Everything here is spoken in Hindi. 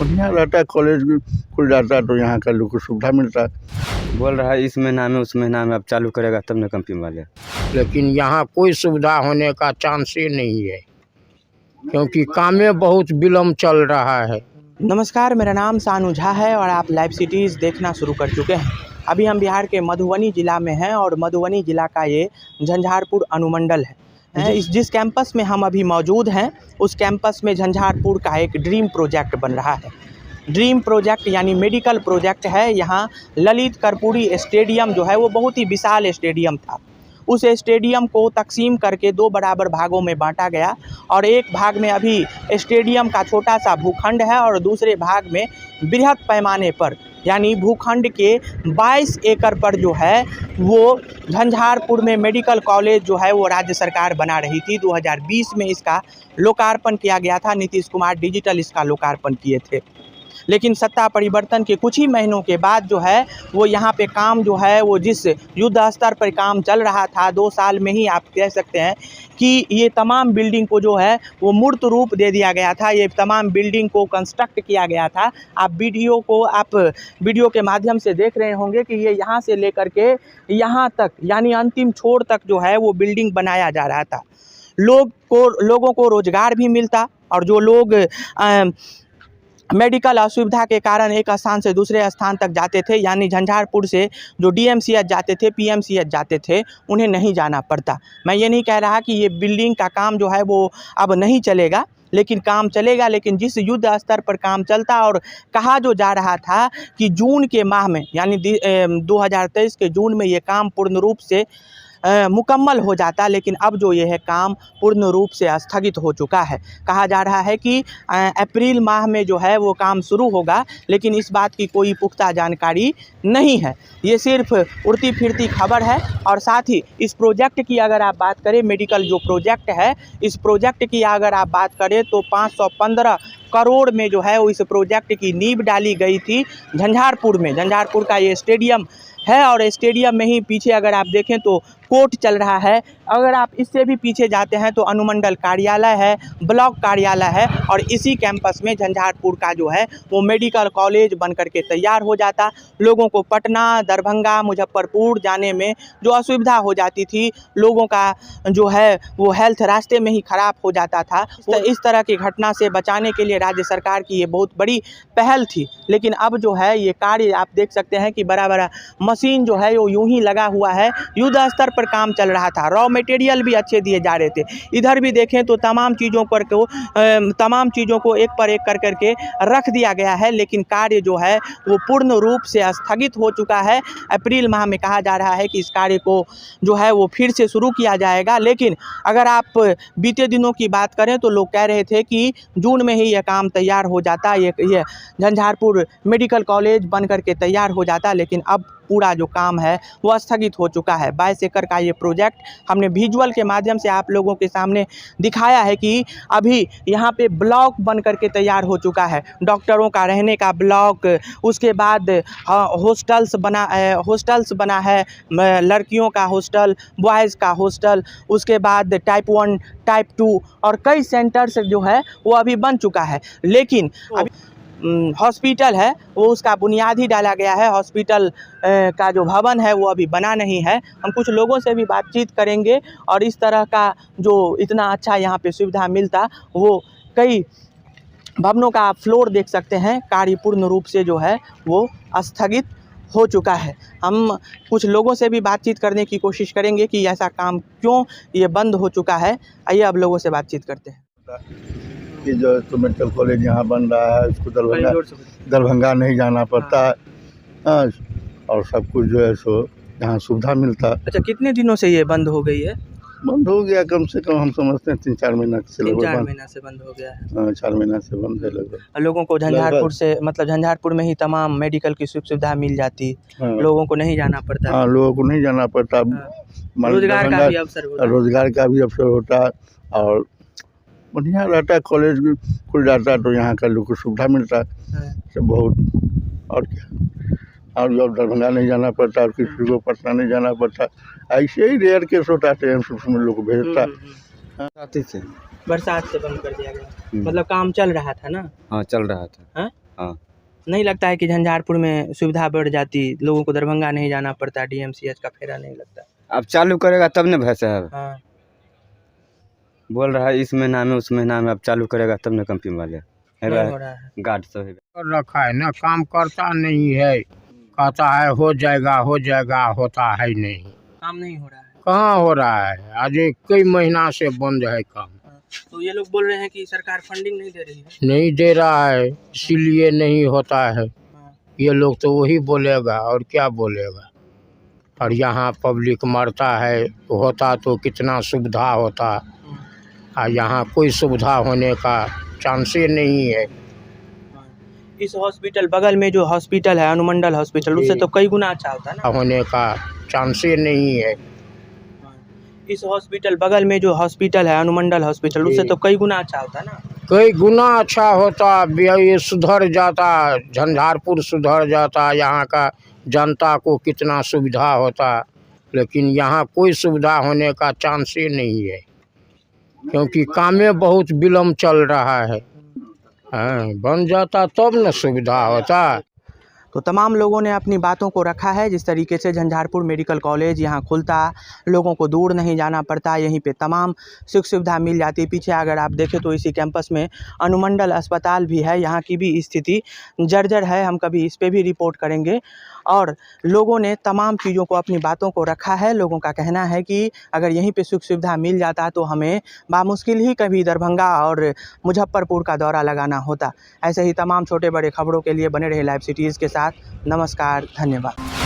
बढ़िया रहता है। कॉलेज खुल जाता है तो यहाँ का लोग को सुविधा मिलता है। बोल रहा है इस महीना में उस महीना में अब चालू करेगा तब न कंपनी वाले, लेकिन यहाँ कोई सुविधा होने का चांस ही नहीं है, क्योंकि कामें बहुत विलम्ब चल रहा है। नमस्कार, मेरा नाम सानू झा है और आप लाइव सिटीज़ देखना शुरू कर चुके हैं। अभी हम बिहार के मधुबनी ज़िला में हैं और मधुबनी ज़िला का ये झंझारपुर अनुमंडल है। जिस कैंपस में हम अभी मौजूद हैं उस कैंपस में झंझारपुर का एक ड्रीम प्रोजेक्ट बन रहा है। ड्रीम प्रोजेक्ट यानी मेडिकल प्रोजेक्ट है। यहाँ ललित कर्पूरी स्टेडियम जो है वो बहुत ही विशाल स्टेडियम था। उस स्टेडियम को तकसीम करके दो बराबर भागों में बांटा गया और एक भाग में अभी स्टेडियम का छोटा सा भूखंड है और दूसरे भाग में बृहद पैमाने पर यानी भूखंड के 22 एकड़ पर जो है वो झंझारपुर में मेडिकल कॉलेज जो है वो राज्य सरकार बना रही थी। 2020 में इसका लोकार्पण किया गया था। नीतीश कुमार डिजिटल इसका लोकार्पण किए थे, लेकिन सत्ता परिवर्तन के कुछ ही महीनों के बाद जो है वो यहाँ पे काम जो है वो जिस युद्ध स्तर पर काम चल रहा था 2 साल में ही आप कह सकते हैं कि ये तमाम बिल्डिंग को जो है वो मूर्त रूप दे दिया गया था। ये तमाम बिल्डिंग को कंस्ट्रक्ट किया गया था। आप वीडियो के माध्यम से देख रहे होंगे कि ये यहाँ से लेकर के यहाँ तक यानी अंतिम छोर तक जो है वो बिल्डिंग बनाया जा रहा था। लोगों को रोज़गार भी मिलता और जो लोग मेडिकल असुविधा के कारण एक स्थान से दूसरे स्थान तक जाते थे यानी झंझारपुर से जो डीएमसीएच जाते थे, पीएमसीएच जाते थे, उन्हें नहीं जाना पड़ता। मैं ये नहीं कह रहा कि ये बिल्डिंग का काम जो है वो अब नहीं चलेगा, लेकिन काम चलेगा। लेकिन जिस युद्ध स्तर पर काम चलता और कहा जो जा रहा था कि जून के माह में यानी 2023 के जून में ये काम पूर्ण रूप से मुकम्मल हो जाता, लेकिन अब जो ये है काम पूर्ण रूप से स्थगित हो चुका है। कहा जा रहा है कि अप्रैल माह में जो है वो काम शुरू होगा, लेकिन इस बात की कोई पुख्ता जानकारी नहीं है। ये सिर्फ उड़ती फिरती खबर है। और साथ ही इस प्रोजेक्ट की अगर आप बात करें, मेडिकल जो प्रोजेक्ट है, इस प्रोजेक्ट की अगर आप बात करें तो 515 करोड़ में जो है वो इस प्रोजेक्ट की नींव डाली गई थी झंझारपुर में। झंझारपुर का ये स्टेडियम है और स्टेडियम में ही पीछे अगर आप देखें तो कोर्ट चल रहा है। अगर आप इससे भी पीछे जाते हैं तो अनुमंडल कार्यालय है, ब्लॉक कार्यालय है और इसी कैंपस में झंझारपुर का जो है वो मेडिकल कॉलेज बन करके तैयार हो जाता। लोगों को पटना, दरभंगा, मुजफ्फरपुर जाने में जो असुविधा हो जाती थी, लोगों का जो है वो हेल्थ रास्ते में ही ख़राब हो जाता था। तो इस तरह की घटना से बचाने के लिए राज्य सरकार की ये बहुत बड़ी पहल थी। लेकिन अब जो है ये कार्य आप देख सकते हैं कि बड़ा बड़ा मशीन जो है वो यूं ही लगा हुआ है। युद्ध स्तर पर काम चल रहा था, रॉ मटेरियल भी अच्छे दिए जा रहे थे। इधर भी देखें तो तमाम चीज़ों को एक पर एक कर करके रख दिया गया है, लेकिन कार्य जो है वो पूर्ण रूप से स्थगित हो चुका है। अप्रैल माह में कहा जा रहा है कि इस कार्य को जो है वो फिर से शुरू किया जाएगा, लेकिन अगर आप बीते दिनों की बात करें तो लोग कह रहे थे कि जून में ही यह काम तैयार हो जाता, ये झंझारपुर मेडिकल कॉलेज बन करके तैयार हो जाता, लेकिन अब पूरा जो काम है वो स्थगित हो चुका है। 22 एकड़ का ये प्रोजेक्ट हमने विजुअल के माध्यम से आप लोगों के सामने दिखाया है कि अभी यहाँ पे ब्लॉक बन करके तैयार हो चुका है। डॉक्टरों का रहने का ब्लॉक, उसके बाद हॉस्टल्स बना है, लड़कियों का हॉस्टल, बॉयज़ का हॉस्टल, उसके बाद टाइप 1, टाइप 2 और कई सेंटर्स जो है वो अभी बन चुका है। लेकिन अभी हॉस्पिटल है वो उसका बुनियाद ही डाला गया है। हॉस्पिटल का जो भवन है वो अभी बना नहीं है। हम कुछ लोगों से भी बातचीत करेंगे और इस तरह का जो इतना अच्छा यहाँ पे सुविधा मिलता, वो कई भवनों का आप फ्लोर देख सकते हैं, कार्य पूर्ण रूप से जो है वो स्थगित हो चुका है। हम कुछ लोगों से भी बातचीत करने की कोशिश करेंगे कि ऐसा काम क्यों ये बंद हो चुका है। आइए अब लोगों से बातचीत करते हैं। कि जो तो मेडिकल कॉलेज यहाँ बन रहा है उसको दरभंगा नहीं जाना पड़ता है। हाँ, और सब कुछ जो है सो यहाँ सुविधा मिलता। अच्छा, कितने दिनों से ये बंद हो गई है? बंद हो गया कम से कम हम समझते हैं 3-4 महीना से लगभग 3-4 महीना से बंद हो गया है। हाँ, 4 महीना से बंद है लगभग। लोगों को झंझारपुर से मतलब झंझारपुर में ही तमाम मेडिकल की सुविधा मिल जाती। हाँ, लोगों को नहीं जाना पड़ता। हाँ, लोगों को नहीं जाना पड़ता। हाँ, रोजगार का भी अवसर होता है और बढ़िया रहता है। कॉलेज खुल जाता है तो यहाँ का लोग को सुविधा मिलता है। तो बहुत और क्या, और जब दरभंगा नहीं जाना पड़ता और किसी को पटना नहीं जाना पड़ता। ऐसे ही रेयर केस होता है, उसमें लोग को भेजता बरसात से बंद कर दिया गया। मतलब काम चल रहा था ना? हाँ चल रहा था। हाँ? हाँ। नहीं लगता है कि झंझारपुर में सुविधा बढ़ जाती, लोगों को दरभंगा नहीं जाना पड़ता, डीएमसीएच का फेरा नहीं लगता? अब चालू करेगा तब न भाई साहब। हाँ। बोल रहा है इस महीना में उस महीना में अब चालू करेगा तब न कंपनी वाले नहीं हो रहा है। गार्ड सब है। कर रखा है ना, काम करता नहीं है, कहता है हो जाएगा होता है नहीं। काम नहीं हो रहा है। कहाँ हो रहा है, आज कई महीना से बंद है काम। तो ये लोग बोल रहे हैं कि सरकार फंडिंग नहीं दे रही है। नहीं दे रहा है, इसीलिए नहीं होता है। ये लोग तो वही बोलेगा और क्या बोलेगा। और यहाँ पब्लिक मरता है, होता तो कितना सुविधा होता, और यहाँ कोई सुविधा होने का चांस ही नहीं है। इस हॉस्पिटल बगल में जो हॉस्पिटल है अनुमंडल हॉस्पिटल, उससे तो कई गुना अच्छा होता है ना। होने का चांस ही नहीं है। इस हॉस्पिटल बगल में जो हॉस्पिटल है अनुमंडल हॉस्पिटल, उससे तो कई गुना अच्छा होता है ना। कई गुना अच्छा होता, ये सुधर जाता, झंझारपुर सुधर जाता, यहाँ का जनता को कितना सुविधा होता, लेकिन यहाँ कोई सुविधा होने का चांस ही नहीं है, क्योंकि कामें बहुत विलम्ब चल रहा है। हाँ, बन जाता तब न सुविधा होता। तो तमाम लोगों ने अपनी बातों को रखा है। जिस तरीके से झंझारपुर मेडिकल कॉलेज यहाँ खुलता, लोगों को दूर नहीं जाना पड़ता, यहीं पे तमाम सुख सुविधा मिल जाती। पीछे अगर आप देखें तो इसी कैंपस में अनुमंडल अस्पताल भी है, यहाँ की भी स्थिति जर्जर है। हम कभी इस पे भी रिपोर्ट करेंगे। और लोगों ने तमाम चीज़ों को, अपनी बातों को रखा है। लोगों का कहना है कि अगर यहीं पे सुख सुविधा मिल जाता तो हमें बामुश्किल ही कभी दरभंगा और मुजफ्फरपुर का दौरा लगाना होता। ऐसे ही तमाम छोटे बड़े खबरों के लिए बने रहे लाइव सिटीज़ के साथ। नमस्कार, धन्यवाद।